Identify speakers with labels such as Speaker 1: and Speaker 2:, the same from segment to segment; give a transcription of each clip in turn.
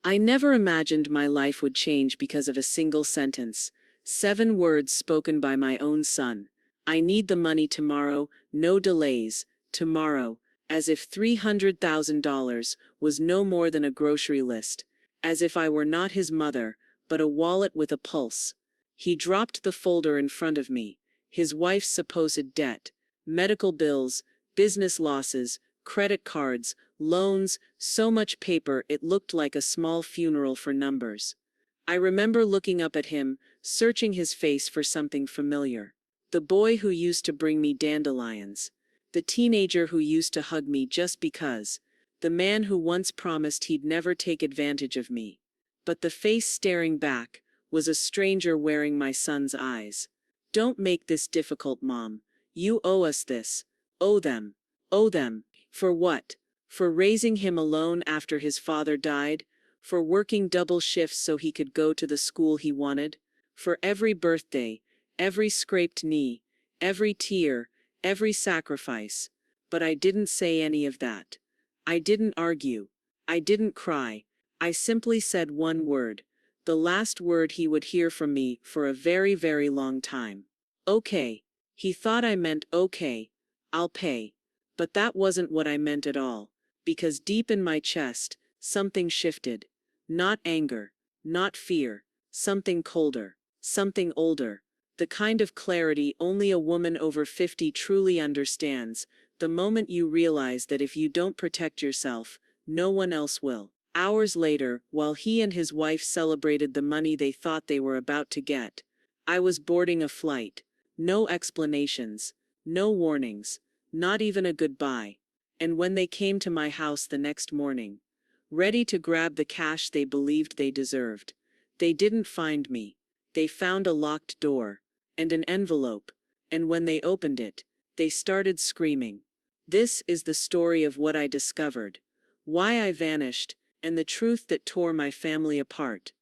Speaker 1: I never imagined my life would change because of a single sentence. 7 words spoken by my own son. I need the money tomorrow, no delays, tomorrow, as if $300,000 was no more than a grocery list, as if I were not his mother, but a wallet with a pulse. He dropped the folder in front of me, his wife's supposed debt, medical bills, business losses, credit cards, loans, so much paper it looked like a small funeral for numbers. I remember looking up at him, searching his face for something familiar. The boy who used to bring me dandelions. The teenager who used to hug me just because. The man who once promised he'd never take advantage of me. But the face staring back was a stranger wearing my son's eyes. Don't make this difficult, Mom. You owe us this. Owe them. Owe them. For what? For raising him alone after his father died? For working double shifts so he could go to the school he wanted? For every birthday, every scraped knee, every tear, every sacrifice. But I didn't say any of that. I didn't argue. I didn't cry. I simply said one word. The last word he would hear from me for a very, very long time. Okay. He thought I meant okay. I'll pay. But that wasn't what I meant at all. Because deep in my chest, something shifted. Not anger. Not fear. Something colder. Something older. The kind of clarity only a woman over 50 truly understands, the moment you realize that if you don't protect yourself, no one else will. Hours later, while he and his wife celebrated the money they thought they were about to get, I was boarding a flight. No explanations. No warnings. Not even a goodbye. And when they came to my house the next morning, ready to grab the cash they believed they deserved, they didn't find me. They found a locked door. And an envelope. And when they opened it, they started screaming. This is the story of what I discovered. Why I vanished, and the truth that tore my family apart.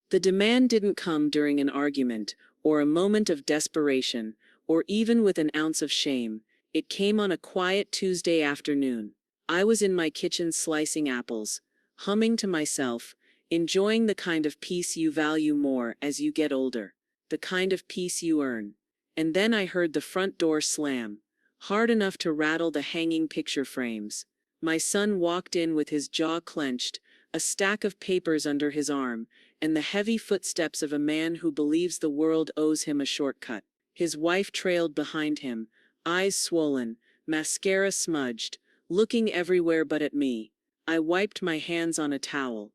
Speaker 1: The demand didn't come during an argument, or a moment of desperation, or even with an ounce of shame. It came on a quiet Tuesday afternoon. I was in my kitchen slicing apples, humming to myself, enjoying the kind of peace you value more as you get older, the kind of peace you earn. And then I heard the front door slam, hard enough to rattle the hanging picture frames. My son walked in with his jaw clenched, a stack of papers under his arm, and the heavy footsteps of a man who believes the world owes him a shortcut. His wife trailed behind him, eyes swollen, mascara smudged, looking everywhere but at me. I wiped my hands on a towel.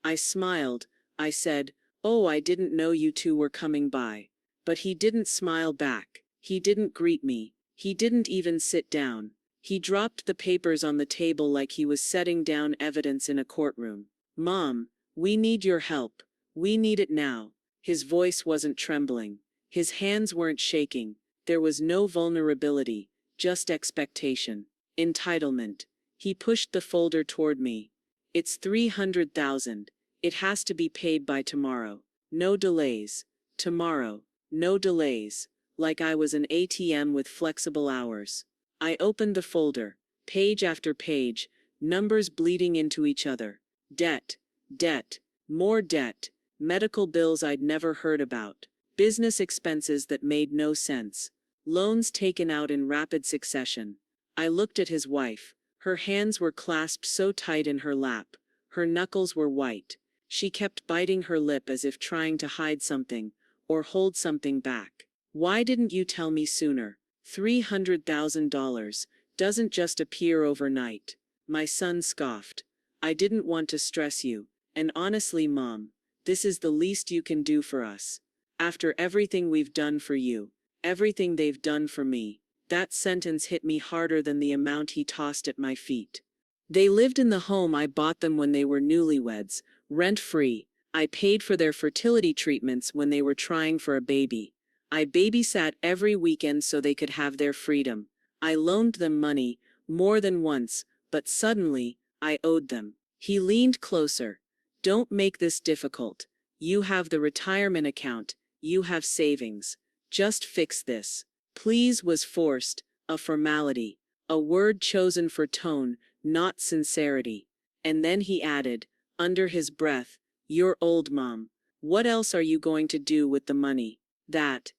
Speaker 1: I smiled. I said, "Oh, I didn't know you two were coming by." But he didn't smile back. He didn't greet me. He didn't even sit down. He dropped the papers on the table like he was setting down evidence in a courtroom. "Mom, we need your help. We need it now." His voice wasn't trembling. His hands weren't shaking. There was no vulnerability, just expectation. Entitlement. He pushed the folder toward me. "It's 300,000. It has to be paid by tomorrow. No delays. Tomorrow. No delays." Like I was an ATM with flexible hours. I opened the folder. Page after page. Numbers bleeding into each other. Debt. Debt. More debt. Medical bills I'd never heard about. Business expenses that made no sense. Loans taken out in rapid succession. I looked at his wife. Her hands were clasped so tight in her lap. Her knuckles were white. She kept biting her lip as if trying to hide something, or hold something back. "Why didn't you tell me sooner? $300,000 doesn't just appear overnight." My son scoffed. "I didn't want to stress you. And honestly, Mom, this is the least you can do for us. After everything we've done for you, everything they've done for me." That sentence hit me harder than the amount he tossed at my feet. They lived in the home I bought them when they were newlyweds, rent-free. I paid for their fertility treatments when they were trying for a baby. I babysat every weekend so they could have their freedom. I loaned them money, more than once, but suddenly, I owed them. He leaned closer. "Don't make this difficult. You have the retirement account. You have savings. Just fix this." "Please" was forced, a formality, a word chosen for tone, not sincerity. And then he added, Under his breath, "You're old, Mom. What else are you going to do with the money?" That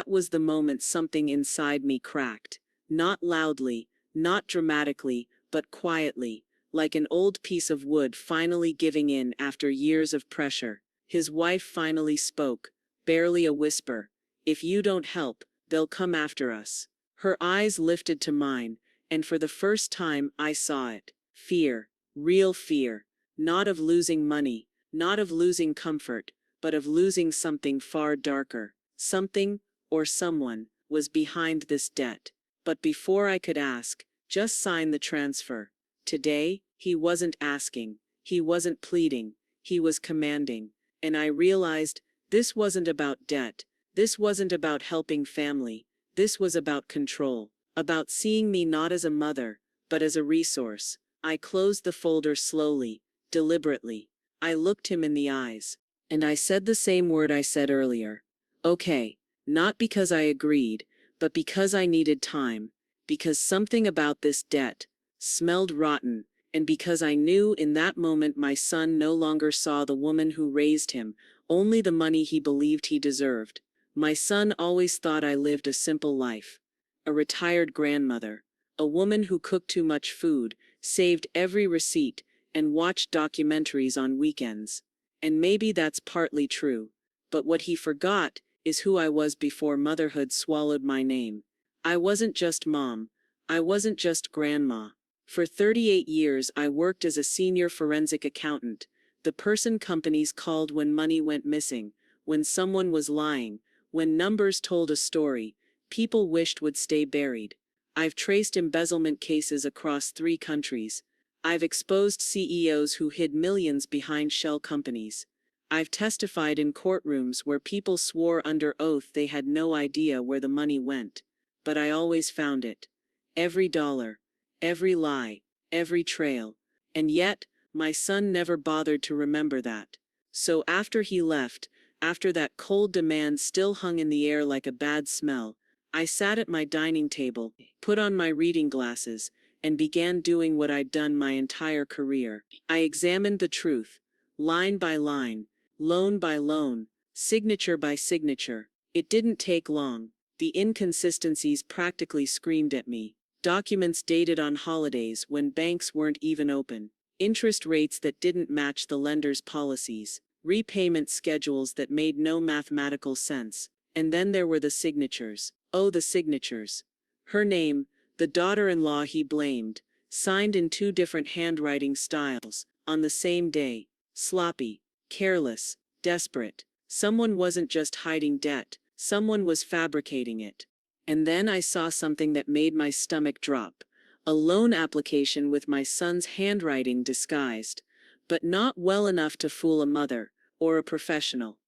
Speaker 1: was the moment something inside me cracked. Not loudly, not dramatically, but quietly, like an old piece of wood finally giving in after years of pressure. His wife finally spoke, barely a whisper. "If you don't help, they'll come after us." Her eyes lifted to mine, and for the first time I saw it. Fear, real fear, not of losing money, not of losing comfort, but of losing something far darker. Something, or someone, was behind this debt. But before I could ask, "Just sign the transfer." Today, he wasn't asking, he wasn't pleading, he was commanding. And I realized this wasn't about debt, this wasn't about helping family, this was about control, about seeing me not as a mother, but as a resource. I closed the folder slowly, deliberately. I looked him in the eyes, and I said the same word I said earlier. "Okay." Not because I agreed, but because I needed time, because something about this debt smelled rotten, and because I knew in that moment my son no longer saw the woman who raised him, only the money he believed he deserved. My son always thought I lived a simple life. A retired grandmother, a woman who cooked too much food, saved every receipt, and watched documentaries on weekends. And maybe that's partly true. But what he forgot is who I was before motherhood swallowed my name. I wasn't just mom. I wasn't just grandma. For 38 years I worked as a senior forensic accountant, the person companies called when money went missing, when someone was lying, when numbers told a story people wished would stay buried. I've traced embezzlement cases across 3 countries. I've exposed CEOs who hid millions behind shell companies. I've testified in courtrooms where people swore under oath they had no idea where the money went. But I always found it. Every dollar, every lie, every trail. And yet, my son never bothered to remember that. So after he left, after that cold demand still hung in the air like a bad smell, I sat at my dining table, put on my reading glasses, and began doing what I'd done my entire career. I examined the truth, line by line, loan by loan, signature by signature. It didn't take long. The inconsistencies practically screamed at me. Documents dated on holidays when banks weren't even open. Interest rates that didn't match the lender's policies. Repayment schedules that made no mathematical sense. And then there were the signatures. Oh, the signatures. Her name, the daughter-in-law he blamed, signed in 2 different handwriting styles, on the same day. Sloppy, careless, desperate. Someone wasn't just hiding debt, someone was fabricating it. And then I saw something that made my stomach drop. A loan application with my son's handwriting disguised, but not well enough to fool a mother, or a professional.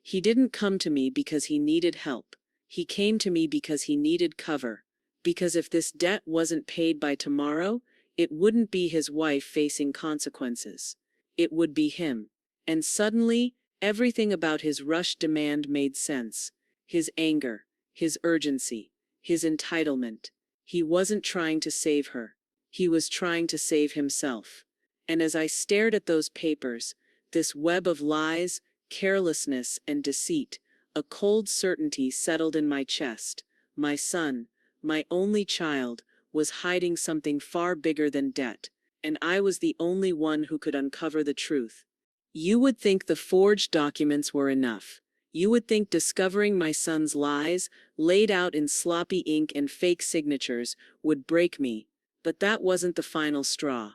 Speaker 1: He didn't come to me because he needed help. He came to me because he needed cover. Because if this debt wasn't paid by tomorrow, it wouldn't be his wife facing consequences. It would be him. And suddenly, everything about his rushed demand made sense. His anger, his urgency, his entitlement. He wasn't trying to save her. He was trying to save himself. And as I stared at those papers, this web of lies, carelessness, and deceit, a cold certainty settled in my chest. My son, my only child, was hiding something far bigger than debt, and I was the only one who could uncover the truth. You would think the forged documents were enough. You would think discovering my son's lies, laid out in sloppy ink and fake signatures, would break me. But that wasn't the final straw.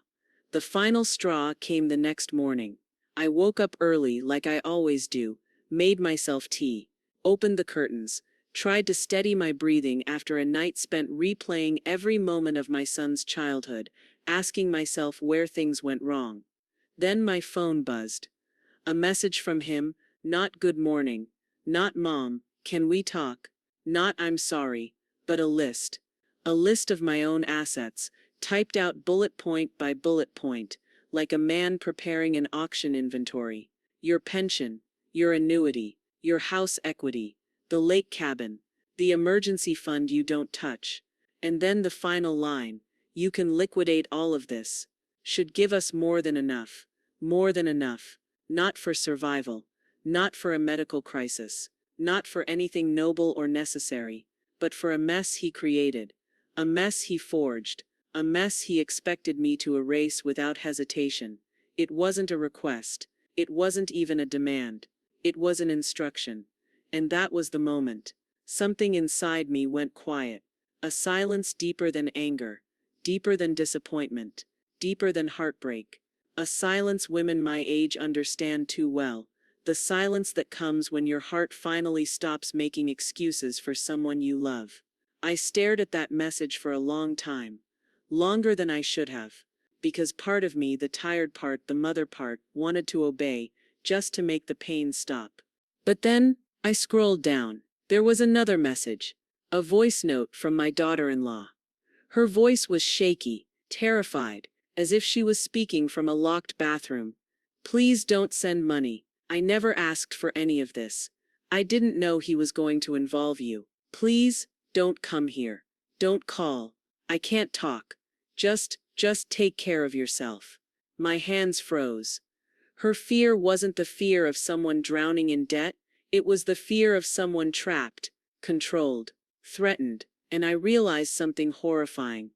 Speaker 1: The final straw came the next morning. I woke up early like I always do, made myself tea, opened the curtains, tried to steady my breathing after a night spent replaying every moment of my son's childhood, asking myself where things went wrong. Then my phone buzzed. A message from him, not "good morning," not "Mom, can we talk," not "I'm sorry," but a list. A list of my own assets, typed out bullet point by bullet point, like a man preparing an auction inventory. Your pension, your annuity, your house equity, the lake cabin, the emergency fund you don't touch. And then the final line, "You can liquidate all of this." Should give us more than enough. More than enough. Not for survival. Not for a medical crisis. Not for anything noble or necessary. But for a mess he created. A mess he forged. A mess he expected me to erase without hesitation. It wasn't a request. It wasn't even a demand. It was an instruction. And that was the moment. Something inside me went quiet. A silence deeper than anger. Deeper than disappointment. Deeper than heartbreak. A silence women my age understand too well. The silence that comes when your heart finally stops making excuses for someone you love. I stared at that message for a long time. Longer than I should have. Because part of me, the tired part, the mother part, wanted to obey, just to make the pain stop. But then, I scrolled down. There was another message. A voice note from my daughter-in-law. Her voice was shaky, terrified, as if she was speaking from a locked bathroom. Please don't send money. I never asked for any of this. I didn't know he was going to involve you. Please, don't come here. Don't call. I can't talk. Just take care of yourself. My hands froze. Her fear wasn't the fear of someone drowning in debt. It was the fear of someone trapped, controlled, threatened, and I realized something horrifying.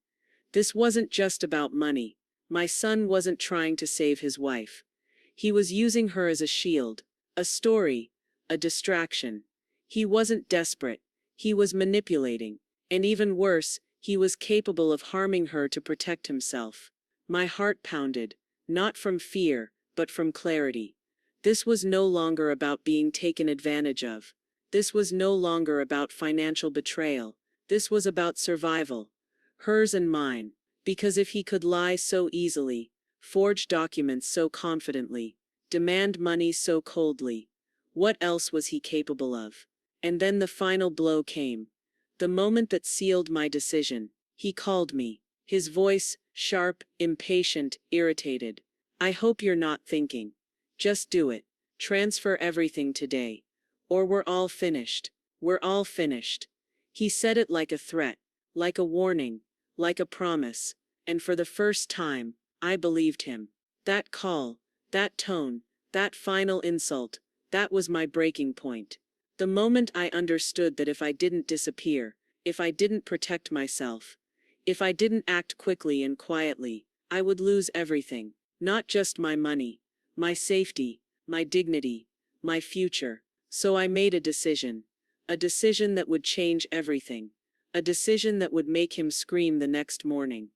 Speaker 1: This wasn't just about money. My son wasn't trying to save his wife. He was using her as a shield, a story, a distraction. He wasn't desperate. He was manipulating. And even worse, he was capable of harming her to protect himself. My heart pounded, not from fear, but from clarity. This was no longer about being taken advantage of. This was no longer about financial betrayal. This was about survival. Hers and mine. Because if he could lie so easily, forge documents so confidently, demand money so coldly, what else was he capable of? And then the final blow came. The moment that sealed my decision. He called me. His voice, sharp, impatient, irritated. I hope you're not thinking. Just do it. Transfer everything today. Or we're all finished. We're all finished. He said it like a threat, like a warning, like a promise. And for the first time, I believed him. That call, that tone, that final insult, that was my breaking point. The moment I understood that if I didn't disappear, if I didn't protect myself, if I didn't act quickly and quietly, I would lose everything. Not just my money, my safety, my dignity, my future. So I made a decision. A decision that would change everything. A decision that would make him scream the next morning.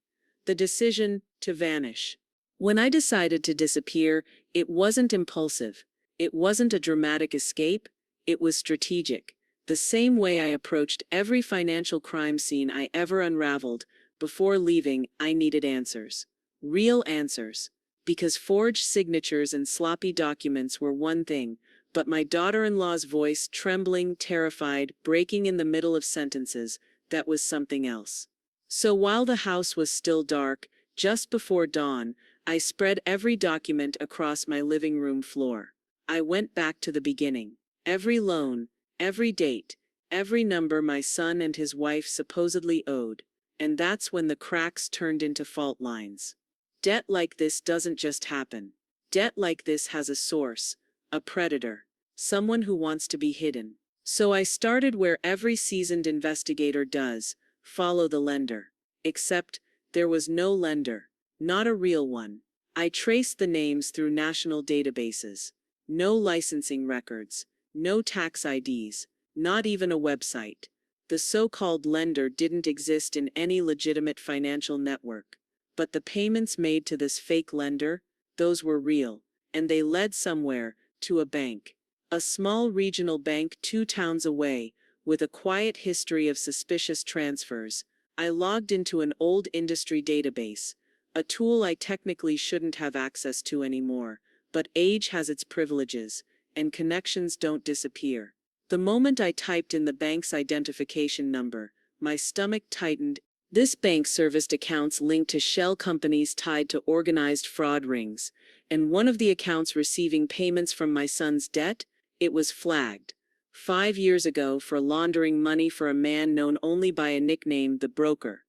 Speaker 1: The decision to vanish. When I decided to disappear, it wasn't impulsive. It wasn't a dramatic escape. It was strategic. The same way I approached every financial crime scene I ever unraveled. Before leaving, I needed answers. Real answers. Because forged signatures and sloppy documents were one thing, but my daughter-in-law's voice, trembling, terrified, breaking in the middle of sentences, that was something else. So while the house was still dark, just before dawn, I spread every document across my living room floor. I went back to the beginning. Every loan, every date, every number my son and his wife supposedly owed. And that's when the cracks turned into fault lines. Debt like this doesn't just happen. Debt like this has a source, a predator, someone who wants to be hidden. So I started where every seasoned investigator does, follow the lender. Except, there was no lender, not a real one. I traced the names through national databases. No licensing records, no tax IDs, not even a website. The so-called lender didn't exist in any legitimate financial network. But the payments made to this fake lender, those were real, and they led somewhere, to a bank. A small regional bank 2 towns away, with a quiet history of suspicious transfers. I logged into an old industry database, a tool I technically shouldn't have access to anymore, but age has its privileges, and connections don't disappear. The moment I typed in the bank's identification number, my stomach tightened. This bank serviced accounts linked to shell companies tied to organized fraud rings, and one of the accounts receiving payments from my son's debt, it was flagged 5 years ago for laundering money for a man known only by a nickname, the Broker.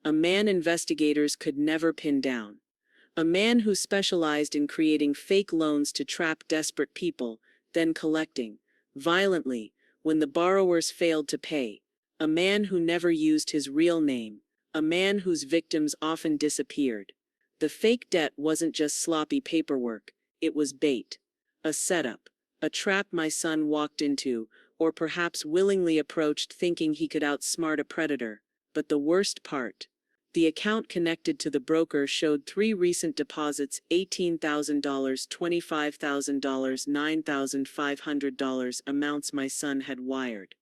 Speaker 1: A man investigators could never pin down. A man who specialized in creating fake loans to trap desperate people, then collecting, violently, when the borrowers failed to pay. A man who never used his real name. A man whose victims often disappeared. The fake debt wasn't just sloppy paperwork, it was bait. A setup. A trap my son walked into, or perhaps willingly approached thinking he could outsmart a predator. But the worst part. The account connected to the broker showed 3 recent deposits: $18,000, $25,000, $9,500, amounts my son had wired.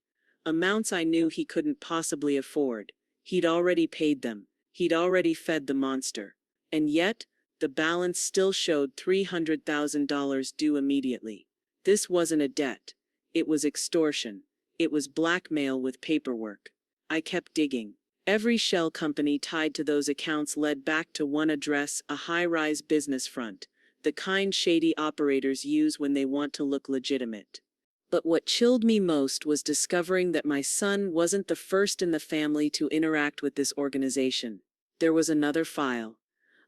Speaker 1: Amounts I knew he couldn't possibly afford. He'd already paid them. He'd already fed the monster. And yet, the balance still showed $300,000 due immediately. This wasn't a debt. It was extortion. It was blackmail with paperwork. I kept digging. Every shell company tied to those accounts led back to one address: a high-rise business front, the kind shady operators use when they want to look legitimate. But what chilled me most was discovering that my son wasn't the first in the family to interact with this organization. There was another file.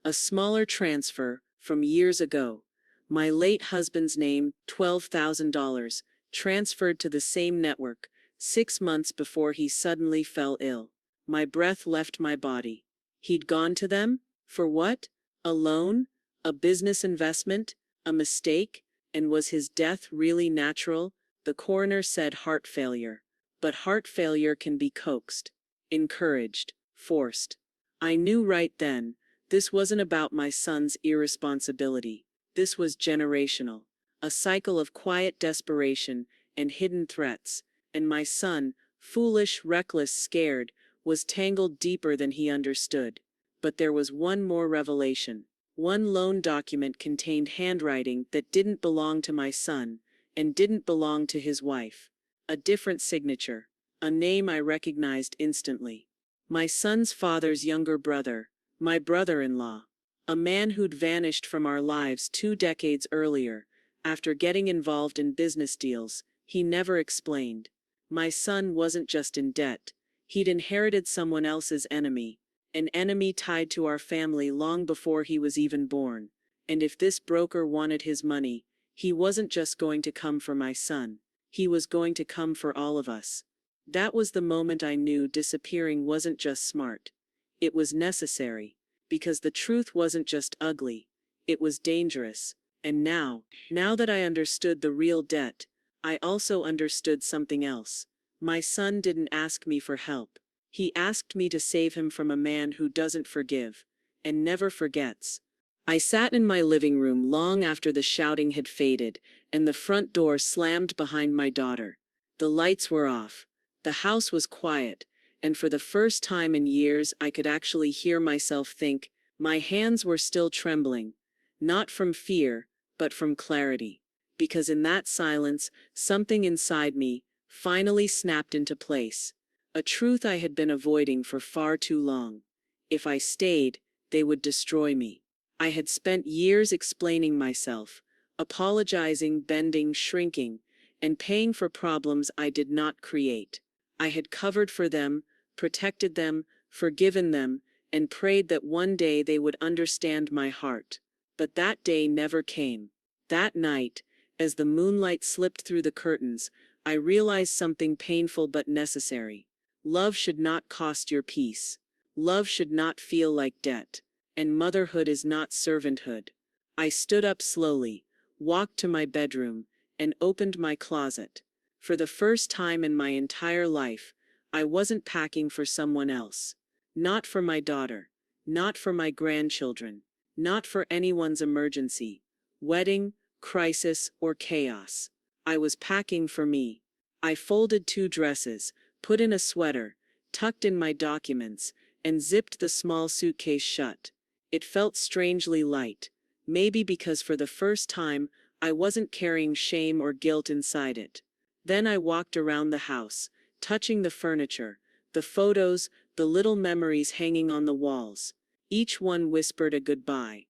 Speaker 1: A smaller transfer, from years ago. My late husband's name, $12,000, transferred to the same network, 6 months before he suddenly fell ill. My breath left my body. He'd gone to them? For what? A loan? A business investment? A mistake? And was his death really natural? The coroner said heart failure. But heart failure can be coaxed, encouraged, forced. I knew right then, this wasn't about my son's irresponsibility. This was generational. A cycle of quiet desperation and hidden threats. And my son, foolish, reckless, scared, was tangled deeper than he understood. But there was one more revelation. One loan document contained handwriting that didn't belong to my son, and didn't belong to his wife. A different signature. A name I recognized instantly. My son's father's younger brother. My brother-in-law. A man who'd vanished from our lives 2 decades earlier, after getting involved in business deals he never explained. My son wasn't just in debt. He'd inherited someone else's enemy, an enemy tied to our family long before he was even born. And if this broker wanted his money, he wasn't just going to come for my son, he was going to come for all of us. That was the moment I knew disappearing wasn't just smart. It was necessary, because the truth wasn't just ugly, it was dangerous. And now that I understood the real debt, I also understood something else. My son didn't ask me for help. He asked me to save him from a man who doesn't forgive, and never forgets. I sat in my living room long after the shouting had faded, and the front door slammed behind my daughter. The lights were off. The house was quiet, and for the first time in years I could actually hear myself think. My hands were still trembling, not from fear, but from clarity. Because in that silence, something inside me finally snapped into place. A truth I had been avoiding for far too long. If I stayed, they would destroy me. I had spent years explaining myself, apologizing, bending, shrinking, and paying for problems I did not create. I had covered for them, protected them, forgiven them, and prayed that one day they would understand my heart. But that day never came. That night, as the moonlight slipped through the curtains, I realized something painful but necessary. Love should not cost your peace. Love should not feel like debt. And motherhood is not servanthood. I stood up slowly, walked to my bedroom, and opened my closet. For the first time in my entire life, I wasn't packing for someone else. Not for my daughter. Not for my grandchildren. Not for anyone's emergency, wedding, crisis, or chaos. I was packing for me. I folded 2 dresses, put in a sweater, tucked in my documents, and zipped the small suitcase shut. It felt strangely light, maybe because for the first time, I wasn't carrying shame or guilt inside it. Then I walked around the house, touching the furniture, the photos, the little memories hanging on the walls. Each one whispered a goodbye.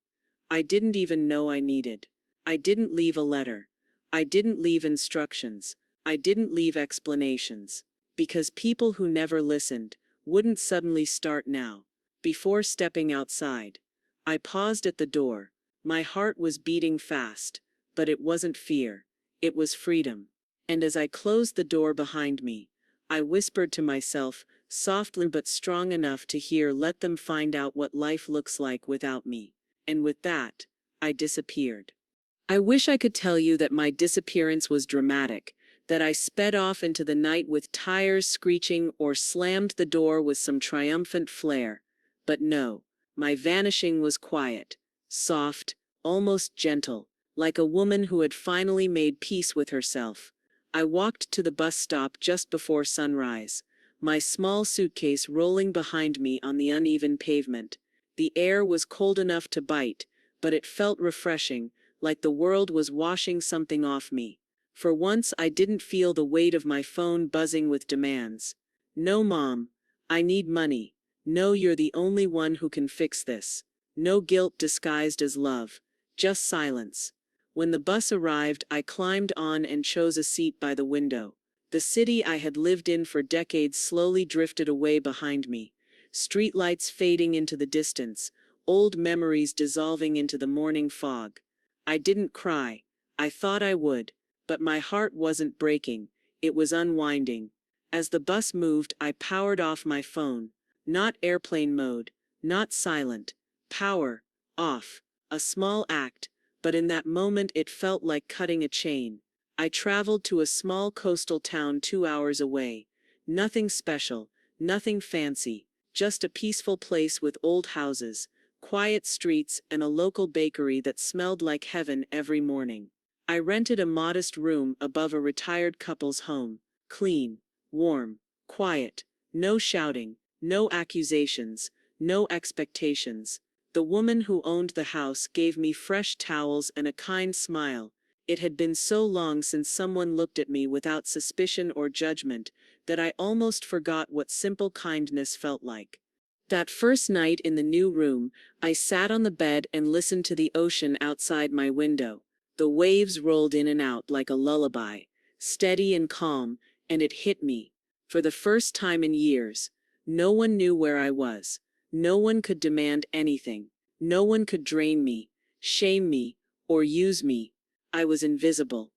Speaker 1: I didn't even know I needed. I didn't leave a letter. I didn't leave instructions. I didn't leave explanations. Because people who never listened wouldn't suddenly start now. Before stepping outside, I paused at the door. My heart was beating fast, but it wasn't fear. It was freedom. And as I closed the door behind me, I whispered to myself, softly but strong enough to hear, let them find out what life looks like without me. And with that, I disappeared. I wish I could tell you that my disappearance was dramatic, that I sped off into the night with tires screeching or slammed the door with some triumphant flair. But no, my vanishing was quiet, soft, almost gentle, like a woman who had finally made peace with herself. I walked to the bus stop just before sunrise, my small suitcase rolling behind me on the uneven pavement. The air was cold enough to bite, but it felt refreshing, like the world was washing something off me. For once, I didn't feel the weight of my phone buzzing with demands. No, Mom, I need money. No, you're the only one who can fix this. No guilt disguised as love, just silence. When the bus arrived, I climbed on and chose a seat by the window. The city I had lived in for decades slowly drifted away behind me, streetlights fading into the distance, old memories dissolving into the morning fog. I didn't cry. I thought I would. But my heart wasn't breaking, it was unwinding. As the bus moved, I powered off my phone. Not airplane mode, not silent. Power, off. A small act, but in that moment it felt like cutting a chain. I traveled to a small coastal town 2 hours away. Nothing special, nothing fancy, just a peaceful place with old houses, quiet streets, and a local bakery that smelled like heaven every morning. I rented a modest room above a retired couple's home, clean, warm, quiet, no shouting, no accusations, no expectations. The woman who owned the house gave me fresh towels and a kind smile. It had been so long since someone looked at me without suspicion or judgment that I almost forgot what simple kindness felt like. That first night in the new room, I sat on the bed and listened to the ocean outside my window. The waves rolled in and out like a lullaby, steady and calm, and it hit me. For the first time in years, no one knew where I was. No one could demand anything. No one could drain me, shame me, or use me. I was invisible.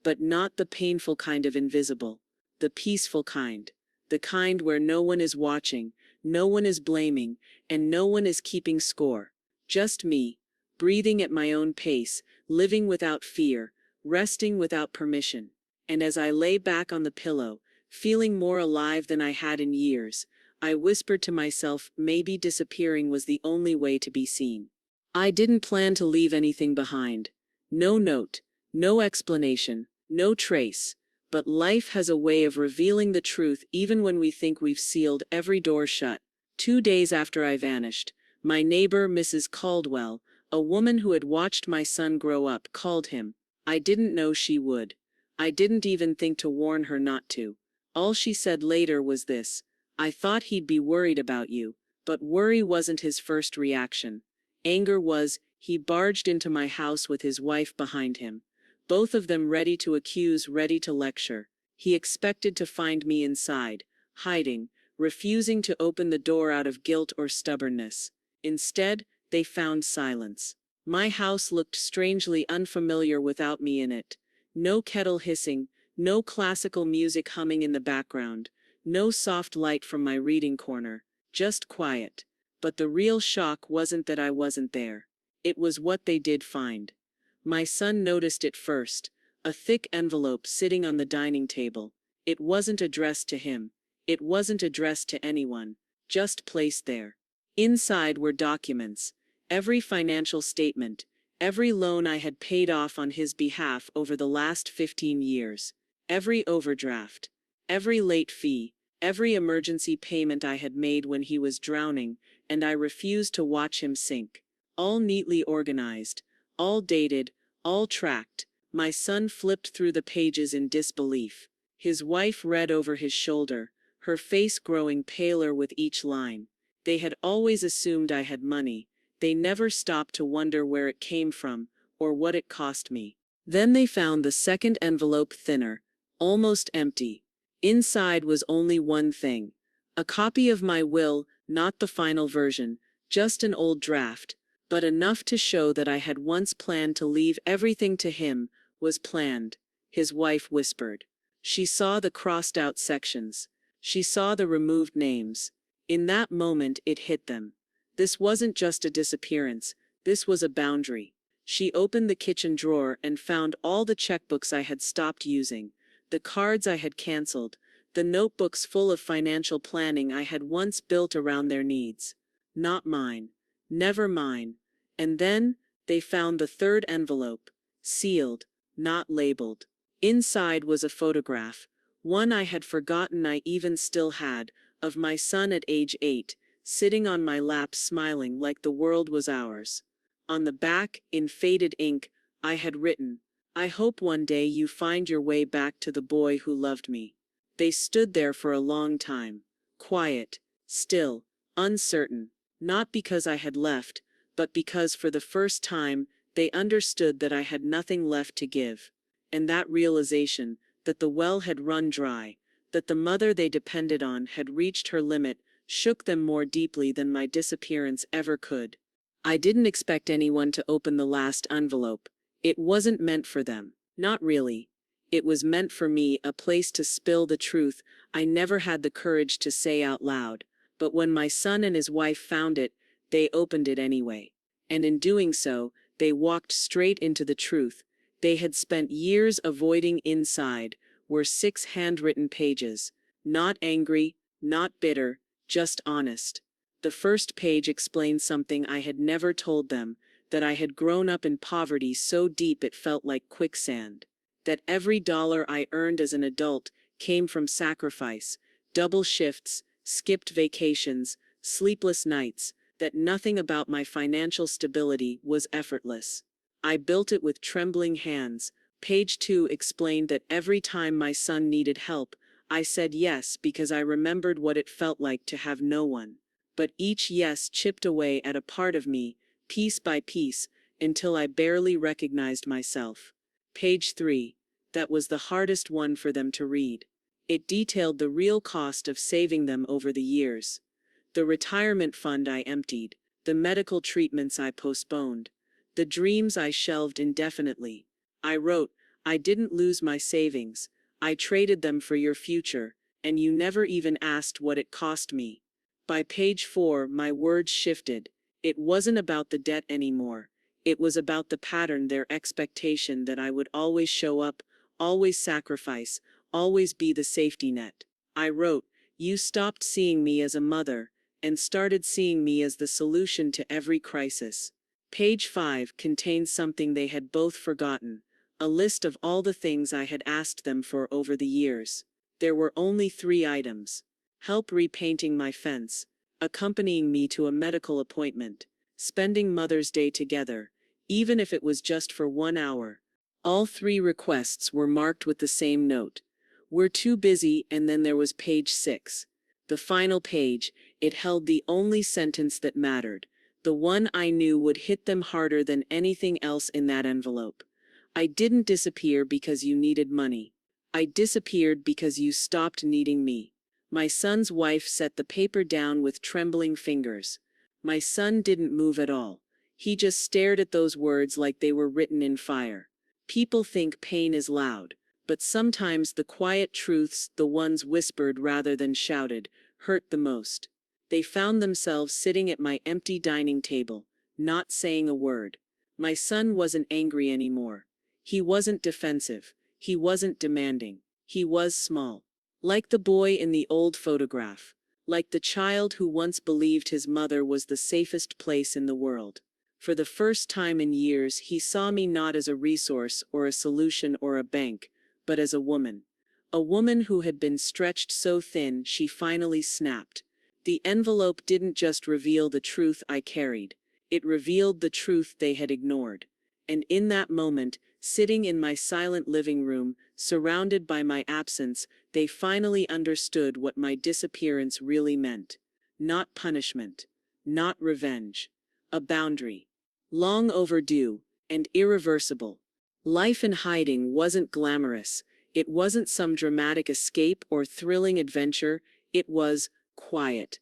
Speaker 1: But not the painful kind of invisible. The peaceful kind. The kind where no one is watching, no one is blaming, and no one is keeping score. Just me, breathing at my own pace, living without fear, resting without permission. And as I lay back on the pillow, feeling more alive than I had in years, I whispered to myself, maybe disappearing was the only way to be seen. I didn't plan to leave anything behind. No note, no explanation, no trace. But life has a way of revealing the truth even when we think we've sealed every door shut. 2 days after I vanished, my neighbor, Mrs. Caldwell, a woman who had watched my son grow up, called him. I didn't know she would. I didn't even think to warn her not to. All she said later was this: I thought he'd be worried about you. But worry wasn't his first reaction. Anger was. He barged into my house with his wife behind him. Both of them ready to accuse, ready to lecture. He expected to find me inside, hiding, refusing to open the door out of guilt or stubbornness. Instead, they found silence. My house looked strangely unfamiliar without me in it. No kettle hissing, no classical music humming in the background, no soft light from my reading corner, just quiet. But the real shock wasn't that I wasn't there. It was what they did find. My son noticed it first, a thick envelope sitting on the dining table. It wasn't addressed to him. It wasn't addressed to anyone, just placed there. Inside were documents, every financial statement, every loan I had paid off on his behalf over the last 15 years, every overdraft, every late fee, every emergency payment I had made when he was drowning, and I refused to watch him sink. All neatly organized, all dated, all tracked. My son flipped through the pages in disbelief. His wife read over his shoulder, her face growing paler with each line. They had always assumed I had money. They never stopped to wonder where it came from, or what it cost me. Then they found the second envelope, thinner, almost empty. Inside was only one thing: a copy of my will, not the final version, just an old draft. but enough to show that I had once planned to leave everything to him. Was planned, his wife whispered. She saw the crossed-out sections. She saw the removed names. In that moment it hit them. This wasn't just a disappearance, this was a boundary. She opened the kitchen drawer and found all the checkbooks I had stopped using, the cards I had canceled, the notebooks full of financial planning I had once built around their needs. Not mine. Never mine. And then, they found the third envelope, sealed, not labeled. Inside was a photograph, one I had forgotten I even still had, of my son at age 8, sitting on my lap smiling like the world was ours. On the back, in faded ink, I had written, "I hope one day you find your way back to the boy who loved me." They stood there for a long time, quiet, still, uncertain, not because I had left, but because for the first time, they understood that I had nothing left to give. And that realization, that the well had run dry, that the mother they depended on had reached her limit, shook them more deeply than my disappearance ever could. I didn't expect anyone to open the last envelope. It wasn't meant for them. Not really. It was meant for me, a place to spill the truth I never had the courage to say out loud. But when my son and his wife found it, they opened it anyway. And in doing so, they walked straight into the truth they had spent years avoiding. Inside were 6 handwritten pages. Not angry, not bitter, just honest. The first page explained something I had never told them, that I had grown up in poverty so deep it felt like quicksand. That every dollar I earned as an adult came from sacrifice, double shifts, skipped vacations, sleepless nights, that nothing about my financial stability was effortless. I built it with trembling hands. Page 2 explained that every time my son needed help, I said yes because I remembered what it felt like to have no one. But each yes chipped away at a part of me, piece by piece, until I barely recognized myself. Page 3. That was the hardest one for them to read. It detailed the real cost of saving them over the years. The retirement fund I emptied, the medical treatments I postponed, the dreams I shelved indefinitely. I wrote, "I didn't lose my savings. I traded them for your future, and you never even asked what it cost me." By page 4, my words shifted. It wasn't about the debt anymore. It was about the pattern, their expectation that I would always show up, always sacrifice, always be the safety net. I wrote, "You stopped seeing me as a mother, and started seeing me as the solution to every crisis." Page 5 contains something they had both forgotten, a list of all the things I had asked them for over the years. There were only 3 items. Help repainting my fence, accompanying me to a medical appointment, spending Mother's Day together, even if it was just for 1 hour. All 3 requests were marked with the same note. "We're too busy." And then there was page 6. The final page. It held the only sentence that mattered, the one I knew would hit them harder than anything else in that envelope. "I didn't disappear because you needed money. I disappeared because you stopped needing me." My son's wife set the paper down with trembling fingers. My son didn't move at all. He just stared at those words like they were written in fire. People think pain is loud, but sometimes the quiet truths, the ones whispered rather than shouted, hurt the most. They found themselves sitting at my empty dining table, not saying a word. My son wasn't angry anymore. He wasn't defensive. He wasn't demanding. He was small. Like the boy in the old photograph. Like the child who once believed his mother was the safest place in the world. For the first time in years, he saw me not as a resource or a solution or a bank, but as a woman. A woman who had been stretched so thin she finally snapped. The envelope didn't just reveal the truth I carried. It revealed the truth they had ignored. And in that moment, sitting in my silent living room, surrounded by my absence, they finally understood what my disappearance really meant. Not punishment. Not revenge. A boundary. Long overdue, and irreversible. Life in hiding wasn't glamorous. It wasn't some dramatic escape or thrilling adventure. It was quiet.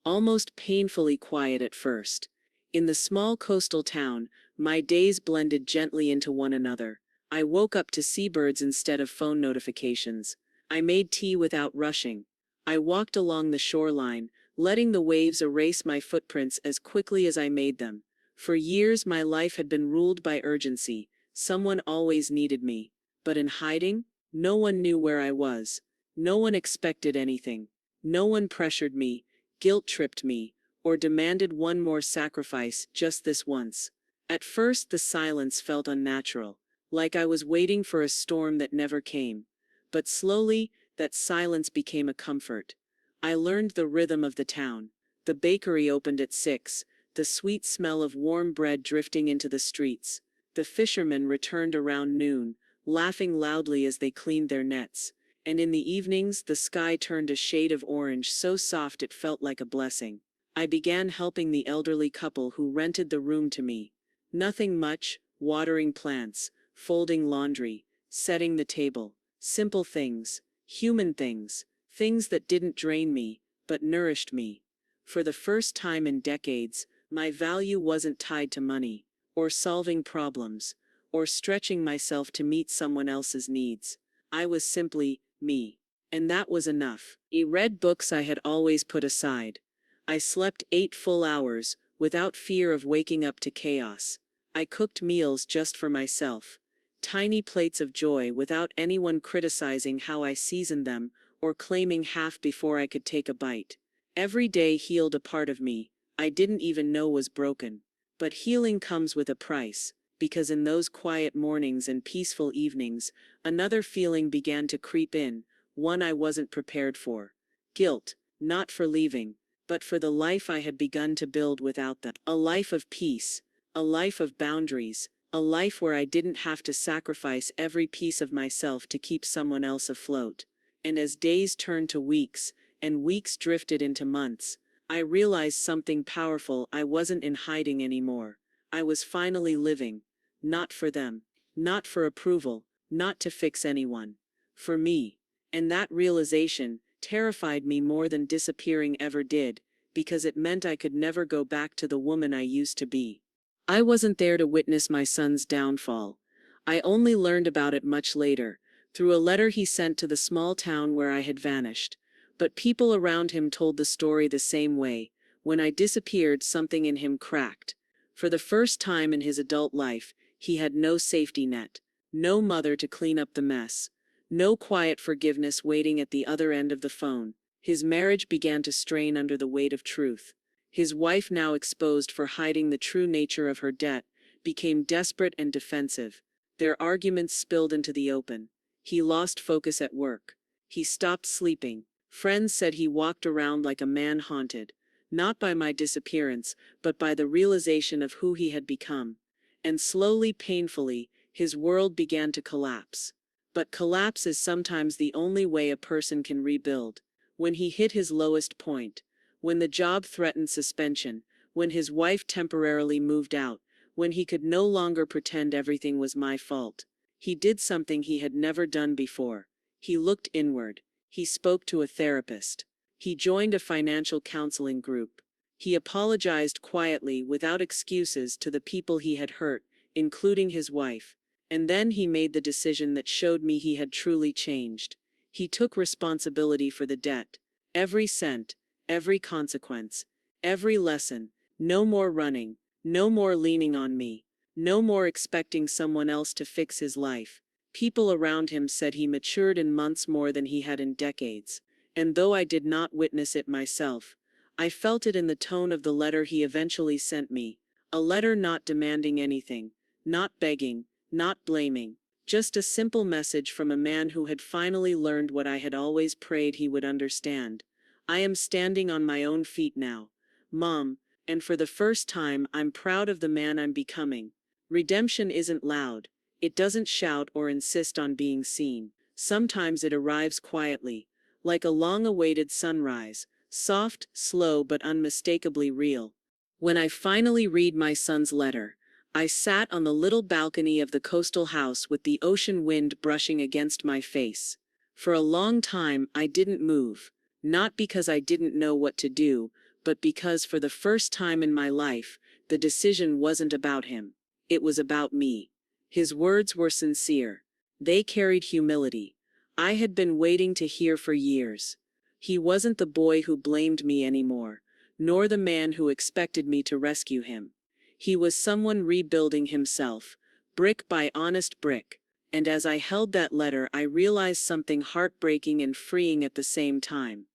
Speaker 1: Almost painfully quiet at first. In the small coastal town, my days blended gently into one another. I woke up to seabirds instead of phone notifications. I made tea without rushing. I walked along the shoreline, letting the waves erase my footprints as quickly as I made them. For years, my life had been ruled by urgency. Someone always needed me. But in hiding, no one knew where I was. No one expected anything. No one pressured me, guilt-tripped me, or demanded one more sacrifice just this once. At first, the silence felt unnatural, like I was waiting for a storm that never came. But slowly, that silence became a comfort. I learned the rhythm of the town. The bakery opened at 6, the sweet smell of warm bread drifting into the streets. The fishermen returned around noon, laughing loudly as they cleaned their nets. And in the evenings, the sky turned a shade of orange so soft it felt like a blessing. I began helping the elderly couple who rented the room to me. Nothing much: watering plants, folding laundry, setting the table. Simple things, human things, things that didn't drain me, but nourished me. For the first time in decades, my value wasn't tied to money, or solving problems, or stretching myself to meet someone else's needs. I was simply me. And that was enough. I read books I had always put aside. I slept 8 full hours, without fear of waking up to chaos. I cooked meals just for myself. Tiny plates of joy without anyone criticizing how I seasoned them, or claiming half before I could take a bite. Every day healed a part of me I didn't even know was broken. But healing comes with a price, because in those quiet mornings and peaceful evenings, another feeling began to creep in, one I wasn't prepared for. Guilt, not for leaving, but for the life I had begun to build without them. A life of peace, a life of boundaries, a life where I didn't have to sacrifice every piece of myself to keep someone else afloat. And as days turned to weeks, and weeks drifted into months, I realized something powerful: I wasn't in hiding anymore. I was finally living. Not for them. Not for approval. Not to fix anyone. For me. And that realization terrified me more than disappearing ever did, because it meant I could never go back to the woman I used to be. I wasn't there to witness my son's downfall. I only learned about it much later, through a letter he sent to the small town where I had vanished. But people around him told the story the same way. When I disappeared, something in him cracked. For the first time in his adult life, he had no safety net. No mother to clean up the mess. No quiet forgiveness waiting at the other end of the phone. His marriage began to strain under the weight of truth. His wife, now exposed for hiding the true nature of her debt, became desperate and defensive. Their arguments spilled into the open. He lost focus at work. He stopped sleeping. Friends said he walked around like a man haunted, not by my disappearance, but by the realization of who he had become. And slowly, painfully, his world began to collapse. But collapse is sometimes the only way a person can rebuild. When he hit his lowest point, when the job threatened suspension, when his wife temporarily moved out, when he could no longer pretend everything was my fault, he did something he had never done before. He looked inward. He spoke to a therapist. He joined a financial counseling group. He apologized quietly, without excuses, to the people he had hurt, including his wife. And then he made the decision that showed me he had truly changed. He took responsibility for the debt. Every cent, every consequence, every lesson. No more running. No more leaning on me. No more expecting someone else to fix his life. People around him said he matured in months more than he had in decades. And though I did not witness it myself, I felt it in the tone of the letter he eventually sent me. A letter not demanding anything, not begging, not blaming. Just a simple message from a man who had finally learned what I had always prayed he would understand. I am standing on my own feet now, Mom, and for the first time I'm proud of the man I'm becoming. Redemption isn't loud. It doesn't shout or insist on being seen. Sometimes it arrives quietly, like a long-awaited sunrise, soft, slow, but unmistakably real. When I finally read my son's letter, I sat on the little balcony of the coastal house with the ocean wind brushing against my face. For a long time I didn't move, not because I didn't know what to do, but because for the first time in my life, The decision wasn't about him. It was about me. His words were sincere. They carried humility. I had been waiting to hear for years. He wasn't the boy who blamed me anymore, nor the man who expected me to rescue him. He was someone rebuilding himself, brick by honest brick. And as I held that letter, I realized something heartbreaking and freeing at the same time.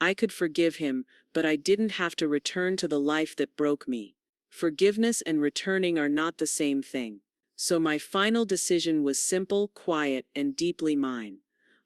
Speaker 1: I could forgive him, but I didn't have to return to the life that broke me. Forgiveness and returning are not the same thing. So my final decision was simple, quiet, and deeply mine.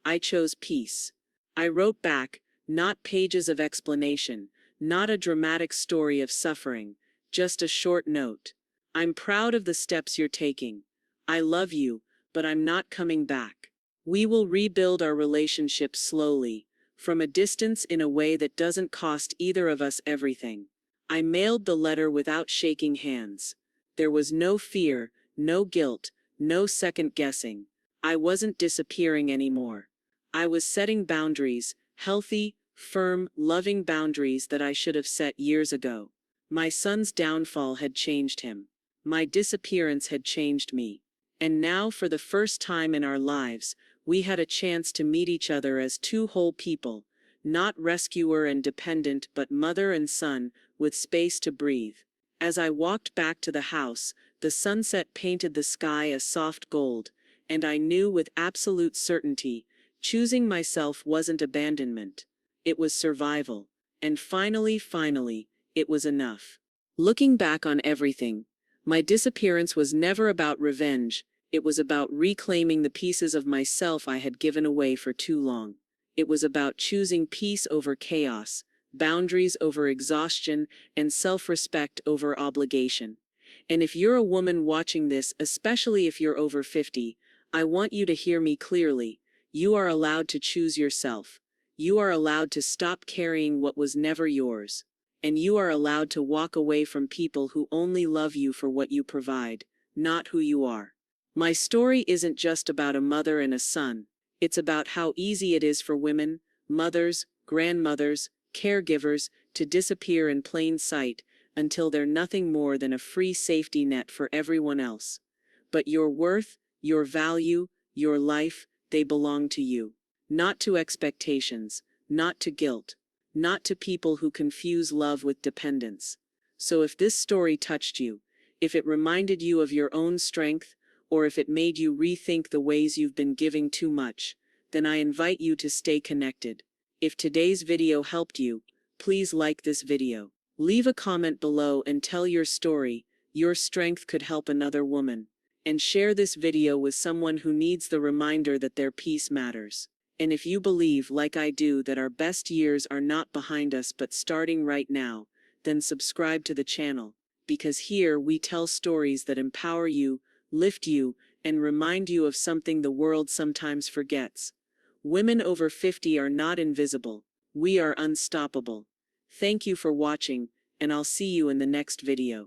Speaker 1: I chose peace. I wrote back, not pages of explanation, not a dramatic story of suffering, just a short note. I'm proud of the steps you're taking. I love you, but I'm not coming back. We will rebuild our relationship slowly, from a distance in a way that doesn't cost either of us everything. I mailed the letter without shaking hands. There was no fear, no guilt, no second guessing. I wasn't disappearing anymore. I was setting boundaries, healthy, firm, loving boundaries that I should have set years ago. My son's downfall had changed him. My disappearance had changed me. And now, for the first time in our lives, we had a chance to meet each other as two whole people, not rescuer and dependent, but mother and son, with space to breathe. As I walked back to the house, the sunset painted the sky a soft gold, and I knew with absolute certainty, choosing myself wasn't abandonment. It was survival. And finally, it was enough. Looking back on everything, my disappearance was never about revenge. It was about reclaiming the pieces of myself I had given away for too long. It was about choosing peace over chaos, boundaries over exhaustion, and self-respect over obligation. And if you're a woman watching this, especially if you're over 50, I want you to hear me clearly. You are allowed to choose yourself. You are allowed to stop carrying what was never yours. And you are allowed to walk away from people who only love you for what you provide, not who you are. My story isn't just about a mother and a son. It's about how easy it is for women, mothers, grandmothers, caregivers, to disappear in plain sight until they're nothing more than a free safety net for everyone else. But your worth, your value, your life, they belong to you. Not to expectations, not to guilt, not to people who confuse love with dependence. So if this story touched you, if it reminded you of your own strength, or if it made you rethink the ways you've been giving too much, then I invite you to stay connected. If today's video helped you, please like this video. Leave a comment below and tell your story. Your strength could help another woman. And share this video with someone who needs the reminder that their peace matters. And if you believe, like I do, that our best years are not behind us but starting right now, then subscribe to the channel, because here we tell stories that empower you, lift you, and remind you of something the world sometimes forgets. Women over 50 are not invisible. We are unstoppable. Thank you for watching, and I'll see you in the next video.